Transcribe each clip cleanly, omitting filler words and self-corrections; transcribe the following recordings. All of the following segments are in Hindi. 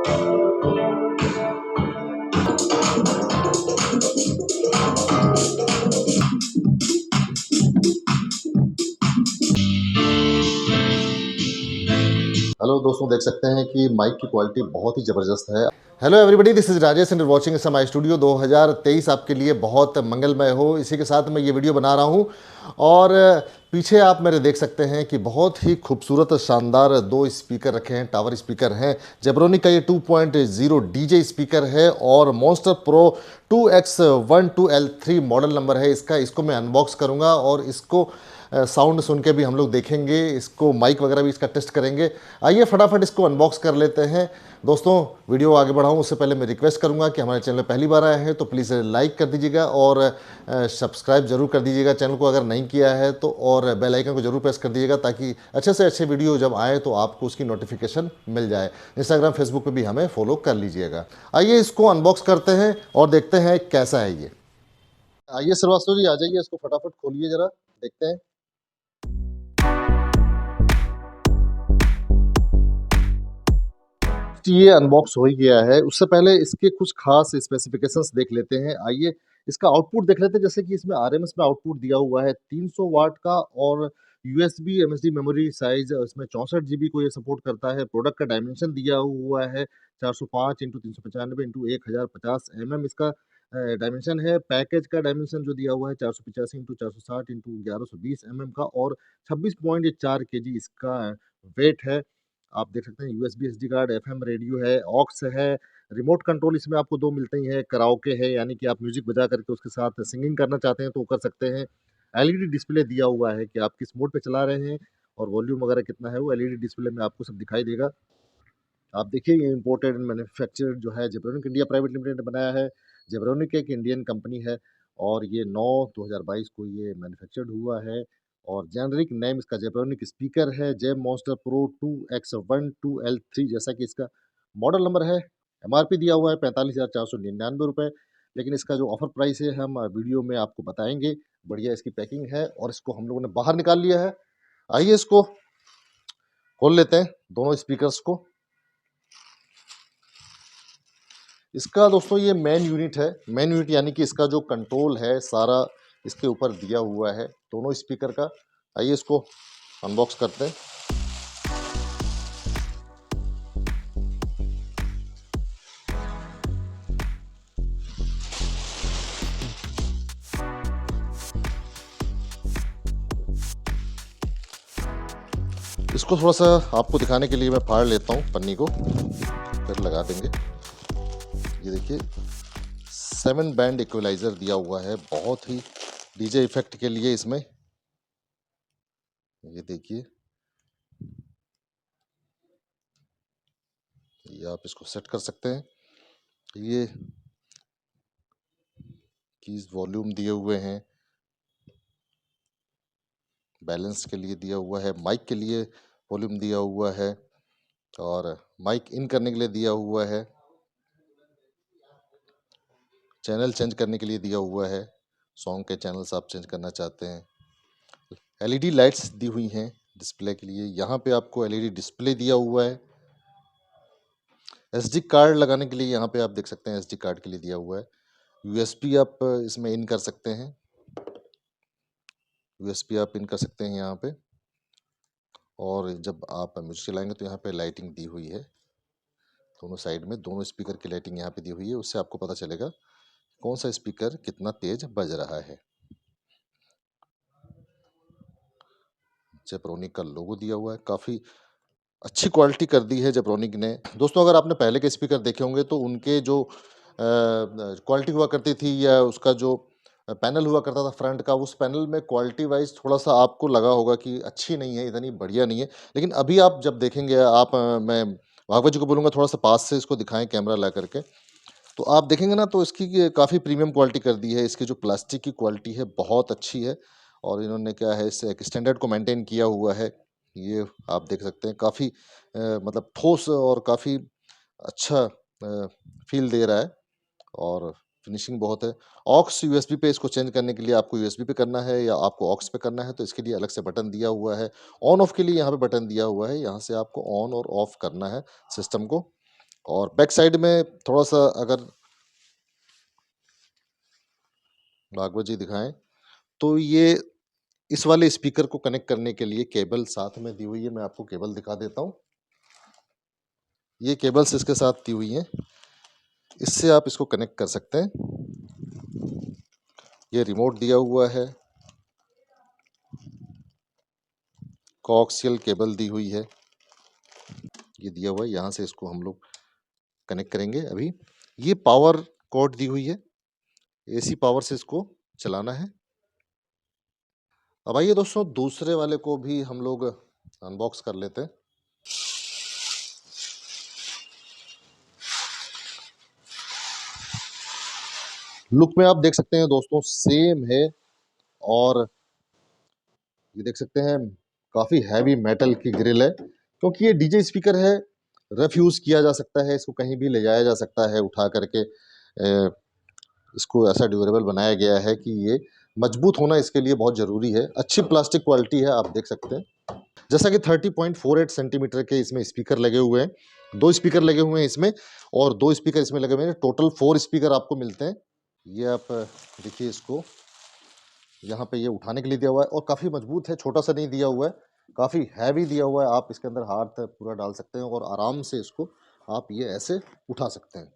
हेलो दोस्तों, देख सकते हैं कि माइक की क्वालिटी बहुत ही ज़बरदस्त है। Hello everybody, this is Rajesh and watching my studio. 2023 आपके लिए बहुत मंगलमय हो, इसी के साथ मैं ये वीडियो बना रहा हूँ। और पीछे आप मेरे देख सकते हैं कि बहुत ही खूबसूरत शानदार दो स्पीकर रखे हैं, टावर स्पीकर हैं। जेब्रोनिक का ये 2.0 डीजे स्पीकर है और monster pro 2X12L3 model number है इसका। इसको मैं अनबॉक्स करूँगा और इसको साउंड सुन के भी हम लोग देखेंगे, इसको माइक वगैरह भी इसका टेस्ट करेंगे। आइए फटाफट इसको अनबॉक्स कर लेते हैं। दोस्तों, वीडियो आगे बढ़ाऊं उससे पहले मैं रिक्वेस्ट करूंगा कि हमारे चैनल में पहली बार आए हैं तो प्लीज़ लाइक कर दीजिएगा और सब्सक्राइब जरूर कर दीजिएगा चैनल को अगर नहीं किया है तो, और बेल आइकन को जरूर प्रेस कर दीजिएगा ताकि अच्छे से अच्छे वीडियो जब आए तो आपको उसकी नोटिफिकेशन मिल जाए। इंस्टाग्राम फेसबुक पे भी हमें फॉलो कर लीजिएगा। आइए इसको अनबॉक्स करते हैं और देखते हैं कैसा है ये। आइए श्रीवास्तव जी, आ जाइए, इसको फटाफट खोलिए जरा, देखते हैं। ये अनबॉक्स हो ही गया है। उससे पहले इसके कुछ खास स्पेसिफिकेशंस देख लेते हैं। आइए इसका आउटपुट देख लेते हैं। जैसे कि इसमें आरएमएस में आउटपुट दिया हुआ है 300 वाट का, और यूएसबी एमएसडी मेमोरी साइज इसमें 64 जीबी को ये सपोर्ट करता है। प्रोडक्ट का डायमेंशन दिया हुआ है 405 इंटू 395 इंटू 1050 इसका डायमेंशन है। पैकेज का डायमेंशन जो दिया हुआ है 485 इंटू 460 इंटू 1120 का, और 26.4 केजी इसका वेट है। आप देख सकते हैं USB SD card, FM radio है, ऑक्स है। रिमोट कंट्रोल इसमें आपको दो मिलते ही हैं। कराओके है, यानी कि आप म्यूजिक बजा करके उसके साथ सिंगिंग करना चाहते हैं तो कर सकते हैं। एलईडी डिस्प्ले दिया हुआ है कि आप किस मोड पे चला रहे हैं और वॉल्यूम वगैरह कितना है, वो एलईडी डिस्प्ले में आपको सब दिखाई देगा। आप देखिए ये इंपोर्टेड एंड मैन्युफैक्चर्ड जो है जेब्रोनिक इंडिया प्राइवेट लिमिटेड ने बनाया है। जेब्रोनिक एक इंडियन कंपनी है और ये 9/2022 को ये मैन्युफैक्चर्ड हुआ है। और जेनरिक नेम इसका जेब्रोनिक स्पीकर है, जेब मॉन्स्टर प्रो 2X12L3 जैसा कि इसका मॉडल नंबर है। एमआरपी दिया हुआ है 45,499 रुपये, लेकिन इसका जो ऑफर प्राइस है हम वीडियो में आपको बताएंगे। बढ़िया इसकी पैकिंग है और इसको हम लोगों ने बाहर निकाल लिया है। आइए इसको खोल लेते हैं, दोनों स्पीकर्स को। इसका दोस्तों ये मेन यूनिट है। मेन यूनिट यानी कि इसका जो कंट्रोल है सारा इसके ऊपर दिया हुआ है दोनों स्पीकर का। आइए इसको अनबॉक्स करते हैं। इसको थोड़ा सा आपको दिखाने के लिए मैं फाड़ लेता हूँ पन्नी को, फिर लगा देंगे। ये देखिए 7 बैंड इक्वलाइजर दिया हुआ है, बहुत ही डीजे इफेक्ट के लिए इसमें। ये देखिए, ये आप इसको सेट कर सकते हैं। ये कीज वॉल्यूम दिए हुए हैं, बैलेंस के लिए दिया हुआ है, माइक के लिए वॉल्यूम दिया हुआ है और माइक इन करने के लिए दिया हुआ है, चैनल चेंज करने के लिए दिया हुआ है। सॉन्ग के चैनल्स आप चेंज करना चाहते हैं। एलईडी लाइट्स दी हुई हैं डिस्प्ले के लिए। यहाँ पे आपको एलईडी डिस्प्ले दिया हुआ है। एसडी कार्ड लगाने के लिए यहाँ पे आप देख सकते हैं एसडी कार्ड के लिए दिया हुआ है। यूएसबी आप इसमें इन कर सकते हैं, यूएसबी आप इन कर सकते हैं यहाँ पे। और जब आप म्यूजिक चलाएंगे तो यहाँ पे लाइटिंग दी हुई है दोनों साइड में, दोनों स्पीकर की लाइटिंग यहाँ पे दी हुई है। उससे आपको पता चलेगा कौन सा स्पीकर कितना तेज बज रहा है। जेब्रोनिक का लोगो दिया हुआ है, काफ़ी अच्छी क्वालिटी कर दी है जेब्रोनिक ने। दोस्तों, अगर आपने पहले के स्पीकर देखे होंगे तो उनके जो क्वालिटी हुआ करती थी या उसका जो पैनल हुआ करता था फ्रंट का, उस पैनल में क्वालिटी वाइज थोड़ा सा आपको लगा होगा कि अच्छी नहीं है, इतनी बढ़िया नहीं है। लेकिन अभी आप जब देखेंगे, आप मैं भागवत जी को बोलूँगा थोड़ा सा पास से इसको दिखाएं कैमरा ला करके, तो आप देखेंगे ना तो इसकी काफ़ी प्रीमियम क्वालिटी कर दी है। इसकी जो प्लास्टिक की क्वालिटी है बहुत अच्छी है और इन्होंने क्या है इससे एक स्टैंडर्ड को मेंटेन किया हुआ है। ये आप देख सकते हैं काफ़ी मतलब ठोस और काफ़ी अच्छा फील दे रहा है और फिनिशिंग बहुत है। ऑक्स यूएसबी पे इसको चेंज करने के लिए आपको यूएसबी पे करना है या आपको ऑक्स पे करना है तो इसके लिए अलग से बटन दिया हुआ है। ऑन ऑफ के लिए यहाँ पे बटन दिया हुआ है, यहाँ से आपको ऑन और ऑफ करना है सिस्टम को। और बैक साइड में थोड़ा-सा अगर भागवत जी दिखाएँ, तो ये इस वाले स्पीकर को कनेक्ट करने के लिए केबल साथ में दी हुई है, मैं आपको केबल दिखा देता हूँ। ये केबल्स इसके साथ दी हुई हैं, इससे आप इसको कनेक्ट कर सकते हैं। ये रिमोट दिया हुआ है, कोएक्सियल केबल दी हुई है, ये दिया हुआ है, यहाँ से इसको हम लोग कनेक्ट करेंगे अभी। ये पावर कॉर्ड दी हुई है, एसी पावर से इसको चलाना है। अब आइए दोस्तों दूसरे वाले को भी हम लोग अनबॉक्स कर लेते हैं। लुक में आप देख सकते हैं दोस्तों सेम है, और ये देख सकते हैं काफ़ी हैवी मेटल की ग्रिल है, क्योंकि ये डीजे स्पीकर है, रफ यूज़ किया जा सकता है, इसको कहीं भी ले जाया जा सकता है उठा करके। इसको ऐसा ड्यूरेबल बनाया गया है कि ये मजबूत होना इसके लिए बहुत ज़रूरी है। अच्छी प्लास्टिक क्वालिटी है, आप देख सकते हैं। जैसा कि 30.48 सेंटीमीटर के इसमें स्पीकर लगे हुए हैं, 2 स्पीकर लगे हुए हैं इसमें, और 2 स्पीकर इसमें लगे हुए हैं, टोटल 4 स्पीकर आपको मिलते हैं। ये आप देखिए इसको, यहाँ पे ये उठाने के लिए दिया हुआ है और काफ़ी मजबूत है, छोटा सा नहीं दिया हुआ है, काफ़ी हैवी दिया हुआ है। आप इसके अंदर हाथ पूरा डाल सकते हैं और आराम से इसको आप ये ऐसे उठा सकते हैं।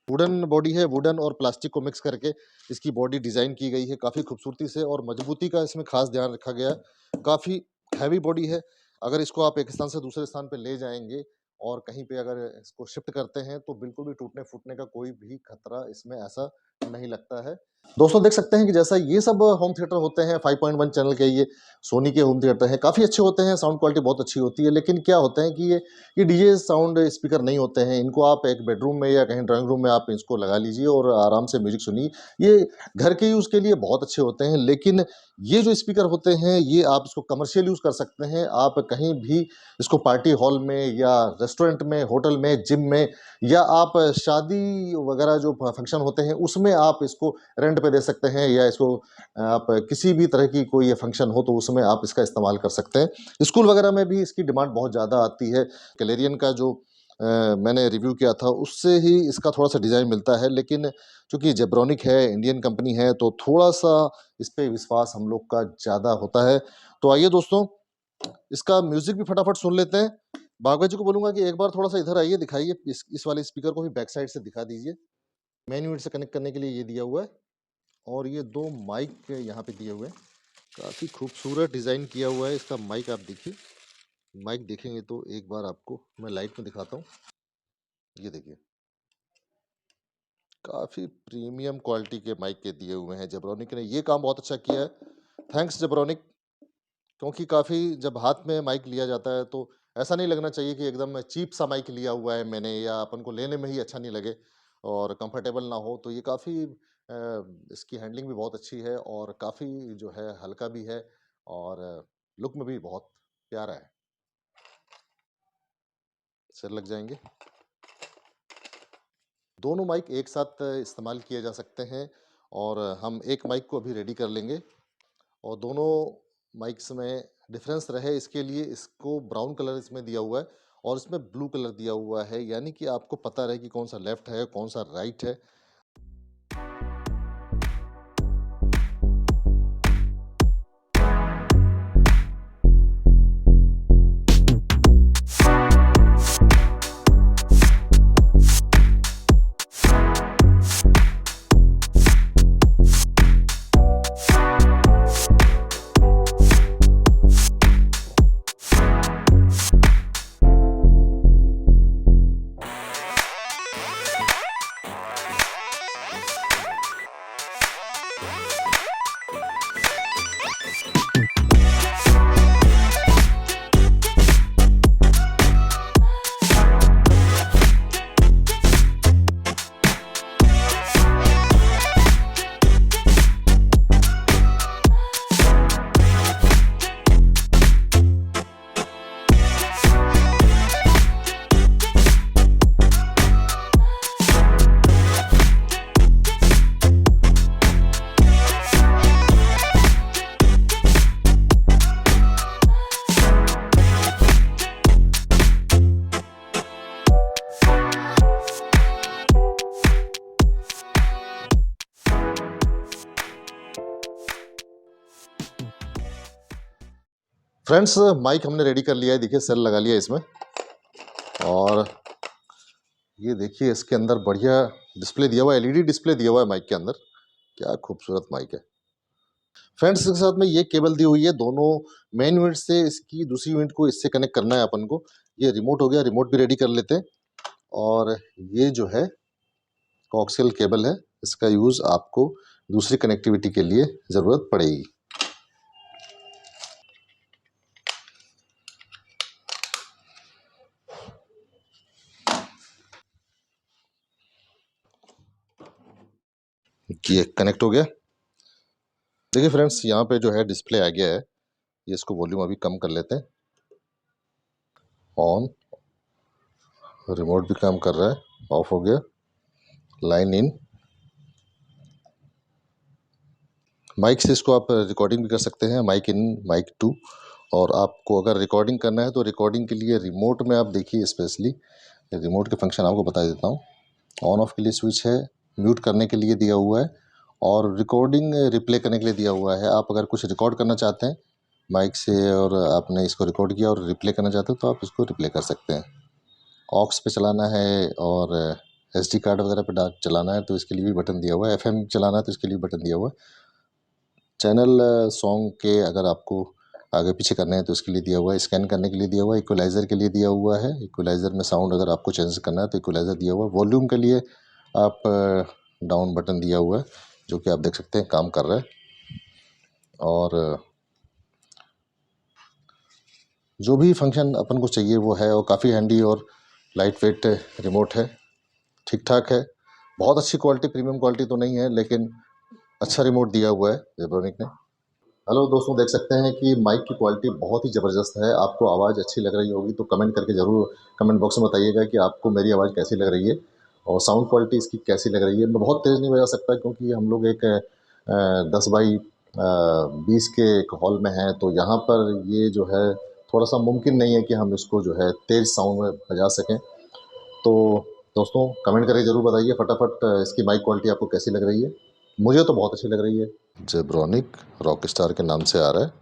वुडन बॉडी है, वुडन और प्लास्टिक को मिक्स करके इसकी बॉडी डिज़ाइन की गई है काफ़ी खूबसूरती से, और मजबूती का इसमें खास ध्यान रखा गया है। काफ़ी हैवी बॉडी है, अगर इसको आप एक स्थान से दूसरे स्थान पे ले जाएँगे और कहीं पे अगर इसको शिफ्ट करते हैं, तो बिल्कुल भी टूटने-फूटने का कोई भी खतरा इसमें ऐसा नहीं लगता है। दोस्तों देख सकते हैं कि जैसा ये सब होम थिएटर होते हैं, 5.1 चैनल के ये सोनी के होम थिएटर हैं, काफ़ी अच्छे होते हैं, साउंड क्वालिटी बहुत अच्छी होती है। लेकिन क्या होता है कि ये डीजे साउंड स्पीकर नहीं होते हैं, इनको आप एक बेडरूम में या कहीं ड्राइंग रूम में आप इसको लगा लीजिए और आराम से म्यूजिक सुनिए। ये घर के यूज़ के लिए बहुत अच्छे होते हैं, लेकिन ये जो स्पीकर होते हैं, ये आप इसको कमर्शियल यूज़ कर सकते हैं। आप कहीं भी इसको पार्टी हॉल में या रेस्टोरेंट में, होटल में, जिम में, या आप शादी वगैरह जो फंक्शन होते हैं, उसमें आप इसको रेंट पे दे सकते हैं, या इसको आप किसी भी तरह की कोई फंक्शन हो तो उसमें आप इसका इस्तेमाल कर सकते हैं। स्कूल वगैरह में भी इसकी डिमांड बहुत ज़्यादा आती है। कैलेरियन का जो मैंने रिव्यू किया था उससे ही इसका थोड़ा-सा डिज़ाइन मिलता है, लेकिन चूँकि जेब्रॉनिक है, इंडियन कंपनी है, तो थोड़ा-सा इस पे विश्वास हम लोग का ज़्यादा होता है। तो आइए दोस्तों, इसका म्यूज़िक भी फटाफट सुन लेते हैं। भागवत जी को बोलूँगा कि एक बार थोड़ा-सा इधर आइए, दिखाइए इस वाले स्पीकर को भी बैक साइड से दिखा दीजिए। मेन यूनिट से कनेक्ट करने के लिए ये दिया हुआ है, और ये 2 माइक यहाँ पे दिए हुए हैं। काफ़ी खूबसूरत डिज़ाइन किया हुआ है इसका माइक, आप देखिए। माइक देखेंगे तो एक बार आपको मैं लाइट में दिखाता हूँ। ये देखिए, काफ़ी प्रीमियम क्वालिटी के माइक के दिए हुए हैं। जेब्रॉनिक ने ये काम बहुत अच्छा किया है। थैंक्स जेब्रॉनिक, क्योंकि काफ़ी जब हाथ में माइक लिया जाता है तो ऐसा नहीं लगना चाहिए कि एकदम चीप सा माइक लिया हुआ है मैंने, या अपन को लेने में ही अच्छा नहीं लगे और कंफर्टेबल ना हो। तो ये काफ़ी इसकी हैंडलिंग भी बहुत अच्छी है, और काफ़ी जो है हल्का भी है, और लुक में भी बहुत प्यारा है। सिर लग जाएँगे। दोनों माइक एक साथ इस्तेमाल किए जा सकते हैं, और हम एक माइक को अभी रेडी कर लेंगे, और दोनों माइक्स में डिफरेंस रहे इसके लिए इसको ब्राउन कलर इसमें दिया हुआ है और इसमें ब्लू कलर दिया हुआ है, यानी कि आपको पता रहे कि कौन सा लेफ्ट है, कौन सा राइट है। फ्रेंड्स माइक हमने रेडी कर लिया है, देखिए सेल लगा लिया इसमें, और ये देखिए इसके अंदर बढ़िया डिस्प्ले दिया हुआ है, एलईडी डिस्प्ले दिया हुआ है माइक के अंदर। क्या खूबसूरत माइक है फ्रेंड्स। इसके साथ में ये केबल दी हुई है, दोनों मेन यूनिट से इसकी दूसरी यूनिट को इससे कनेक्ट करना है अपन को। ये रिमोट हो गया, रिमोट भी रेडी कर लेते हैं। और ये जो है कोक्सियल केबल है, इसका यूज़ आपको दूसरी कनेक्टिविटी के लिए ज़रूरत पड़ेगी। ये कनेक्ट हो गया। देखिए फ्रेंड्स, यहाँ पे जो है डिस्प्ले आ गया है, ये इसको वॉल्यूम अभी कम कर लेते हैं। ऑन, रिमोट भी काम कर रहा है, ऑफ हो गया, लाइन इन। माइक से इसको आप रिकॉर्डिंग भी कर सकते हैं, माइक इन, माइक टू। और आपको अगर रिकॉर्डिंग करना है तो रिकॉर्डिंग के लिए रिमोट में आप देखिए, स्पेशली रिमोट के फंक्शन आपको बता देता हूँ। ऑन ऑफ के लिए स्विच है, म्यूट करने के लिए दिया हुआ है, और रिकॉर्डिंग रिप्ले करने के लिए दिया हुआ है। आप अगर कुछ रिकॉर्ड करना चाहते हैं माइक से और आपने इसको रिकॉर्ड किया और रिप्ले करना चाहते हो तो आप इसको रिप्ले कर सकते हैं। ऑक्स पे चलाना है और एसडी कार्ड वगैरह पे डाक चलाना है तो इसके लिए भी बटन दिया हुआ है। एफएम चलाना है तो इसके लिए बटन दिया हुआ है। चैनल सॉन्ग के अगर आपको आगे पीछे करने हैं तो इसके लिए दिया हुआ है। स्कैन करने के लिए दिया हुआ है। इक्वलाइज़र के लिए दिया हुआ है, इक्वलाइज़र में साउंड अगर आपको चेंज करना है तो इक्वलाइज़र दिया हुआ है। वॉल्यूम के लिए आप डाउन बटन दिया हुआ है, जो कि आप देख सकते हैं काम कर रहा है। और जो भी फंक्शन अपन को चाहिए वो है, और काफ़ी हैंडी और लाइट वेट रिमोट है, ठीक ठाक है। बहुत अच्छी क्वालिटी, प्रीमियम क्वालिटी तो नहीं है, लेकिन अच्छा रिमोट दिया हुआ है जेब्रोनिक ने। हेलो दोस्तों, देख सकते हैं कि माइक की क्वालिटी बहुत ही ज़बरदस्त है। आपको आवाज़ अच्छी लग रही होगी तो कमेंट करके ज़रूर कमेंट बॉक्स में बताइएगा कि आपको मेरी आवाज़ कैसी लग रही है और साउंड क्वालिटी इसकी कैसी लग रही है। मैं बहुत तेज़ नहीं बजा सकता क्योंकि हम लोग एक 10 बाई 20 के एक हॉल में हैं, तो यहाँ पर ये जो है थोड़ा सा मुमकिन नहीं है कि हम इसको जो है तेज़ साउंड में बजा सकें। तो दोस्तों कमेंट करके ज़रूर बताइए फटाफट इसकी माइक क्वालिटी आपको कैसी लग रही है। मुझे तो बहुत अच्छी लग रही है। जेब्रोनिक रॉक स्टार के नाम से आ रहा है।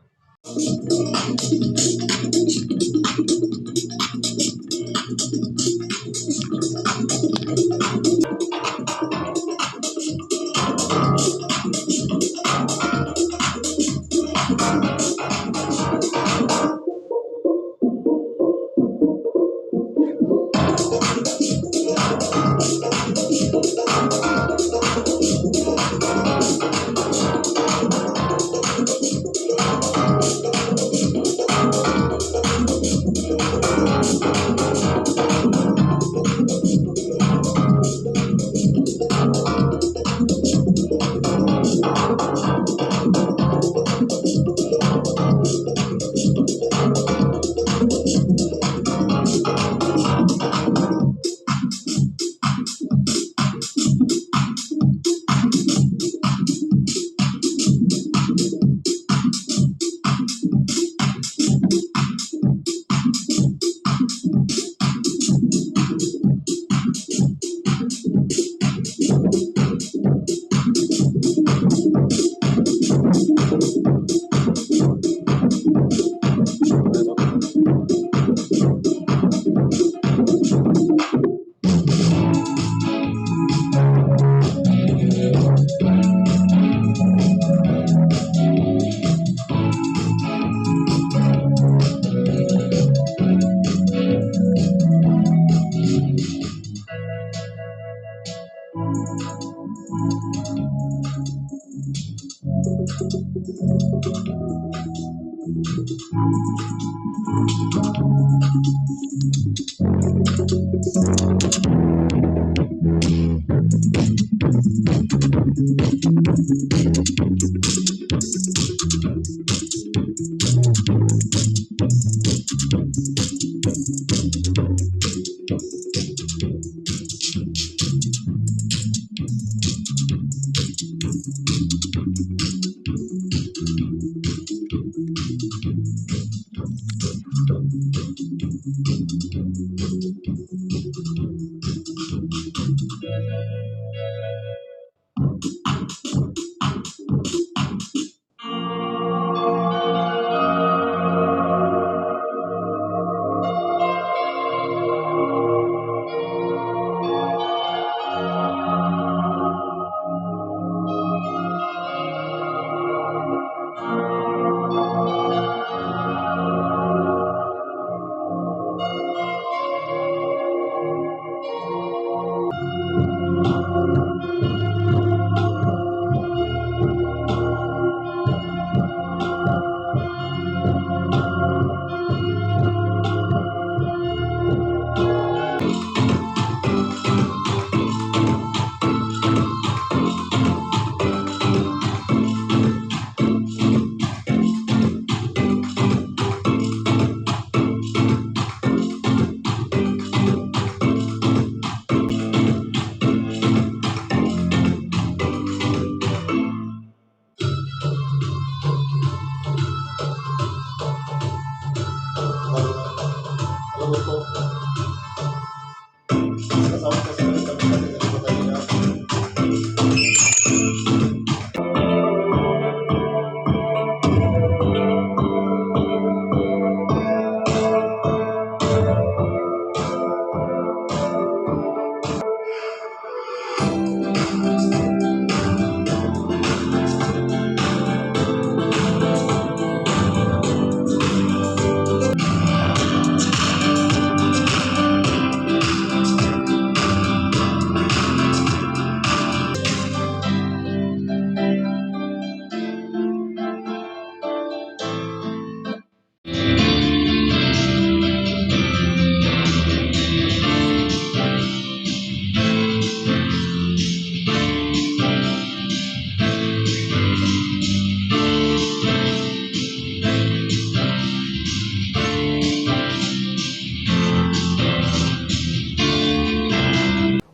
साउंड कैसा लगा कमेंट करके ज़रूर बताइएगा।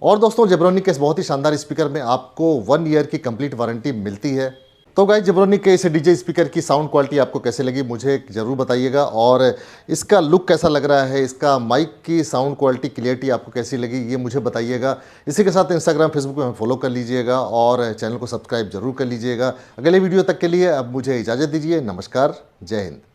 और दोस्तों जेब्रोनिक के इस बहुत ही शानदार स्पीकर में आपको 1 ईयर की कंप्लीट वारंटी मिलती है। तो गाइस जेब्रोनिक के इस डीजे स्पीकर की साउंड क्वालिटी आपको कैसे लगी मुझे ज़रूर बताइएगा, और इसका लुक कैसा लग रहा है, इसका माइक की साउंड क्वालिटी क्लियरिटी आपको कैसी लगी ये मुझे बताइएगा। इसी के साथ इंस्टाग्राम फेसबुक में फॉलो कर लीजिएगा और चैनल को सब्सक्राइब जरूर कर लीजिएगा। अगले वीडियो तक के लिए अब मुझे इजाज़त दीजिए। नमस्कार, जय हिंद।